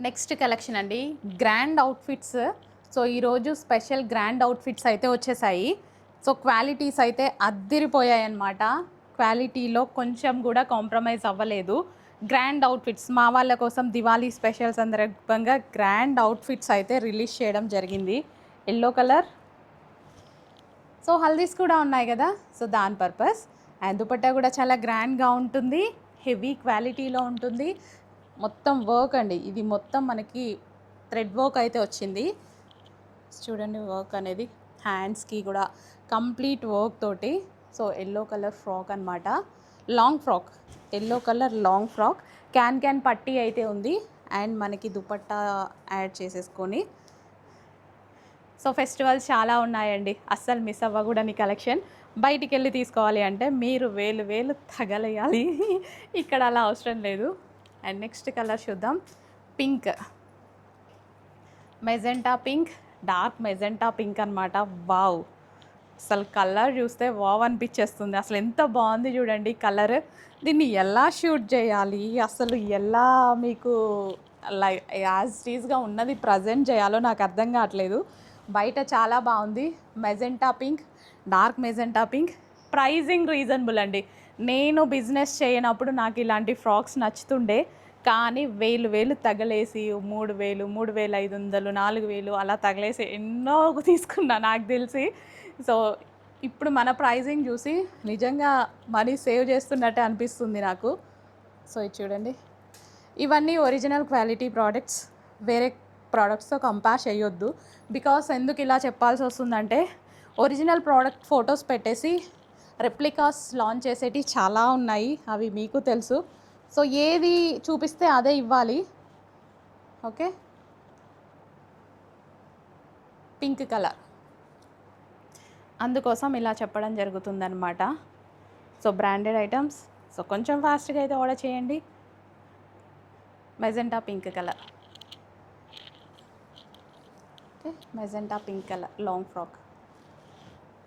Next collection అండి, grand outfits. So ఈరోజు special grand outfits అయితే వచ్చేసాయి. సో క్వాలిటీస్ అయితే అద్దిరిపోయాయి అన్నమాట. క్వాలిటీలో కొంచెం కూడా కాంప్రమైజ్ అవ్వలేదు. గ్రాండ్ అవుట్ఫిట్స్ మా వాళ్ళ కోసం దివాళీ స్పెషల్ సందర్భంగా గ్రాండ్ అవుట్ఫిట్స్ అయితే రిలీజ్ చేయడం జరిగింది. ఎల్లో కలర్, సో హల్దీస్ కూడా ఉన్నాయి కదా, సో దాని పర్పస్. అండ్ దుపట్టా కూడా చాలా గ్రాండ్గా ఉంటుంది, హెవీ క్వాలిటీలో ఉంటుంది. మొత్తం వర్క్ అండి, ఇది మొత్తం మనకి థ్రెడ్ వర్క్ అయితే వచ్చింది. చూడండి వర్క్ అనేది హ్యాండ్స్కి కూడా కంప్లీట్ వర్క్ తోటి. సో ఎల్లో కలర్ ఫ్రాక్ అనమాట, long frock, yellow colour long frock. Can పట్టీ అయితే ఉంది అండ్ మనకి దుపట్టా యాడ్ చేసేసుకొని. సో ఫెస్టివల్స్ చాలా ఉన్నాయండి, అస్సలు మిస్ అవ్వకూడని కలెక్షన్. బయటికి వెళ్ళి తీసుకోవాలి అంటే మీరు వేలు తగలేయాలి, ఇక్కడ అలా అవసరం లేదు. అండ్ నెక్స్ట్ కలర్ చూద్దాం, pink, magenta pink, dark magenta pink అనమాట. వావ్, అసలు కలర్ చూస్తే వావ్ అనిపించేస్తుంది. అసలు ఎంత బాగుంది చూడండి కలర్. దీన్ని ఎలా షూట్ చేయాలి, అసలు ఎలా మీకు యాజ్ టీజ్గా ఉన్నది ప్రజెంట్ చేయాలో నాకు అర్థం కావట్లేదు. బయట చాలా బాగుంది, magenta pink, dark magenta pink. Pricing reasonable అండి. నేను బిజినెస్ చేయనప్పుడు నాకు ఇలాంటి ఫ్రాక్స్ నచ్చుతుండే, కానీ వేలు తగలేసి 3000, 3500, 4000 అలా తగలేసి ఎన్నో తీసుకున్నా నాకు తెలిసి. సో ఇప్పుడు మన ప్రైజింగ్ చూసి నిజంగా మనీ సేవ్ చేస్తున్నట్టే అనిపిస్తుంది నాకు. సో ఇది చూడండి, ఇవన్నీ ఒరిజినల్ క్వాలిటీ ప్రోడక్ట్స్, వేరే ప్రోడక్ట్స్తో కంపేర్ చేయొద్దు. బికాస్ ఎందుకు ఇలా చెప్పాల్సి వస్తుందంటే, ఒరిజినల్ ప్రోడక్ట్ ఫొటోస్ పెట్టేసి రెప్లికాస్ లాంచ్ చేసేటివి చాలా ఉన్నాయి, అవి మీకు తెలుసు. సో ఏది చూపిస్తే అదే ఇవ్వాలి. ఓకే, పింక్ కలర్, అందుకోసం ఇలా చెప్పడం జరుగుతుందన్నమాట. సో బ్రాండెడ్ ఐటమ్స్, సో కొంచెం ఫాస్ట్గా అయితే ఆర్డర్ చేయండి. Magenta pink colour, okay, magenta pink colour long frock.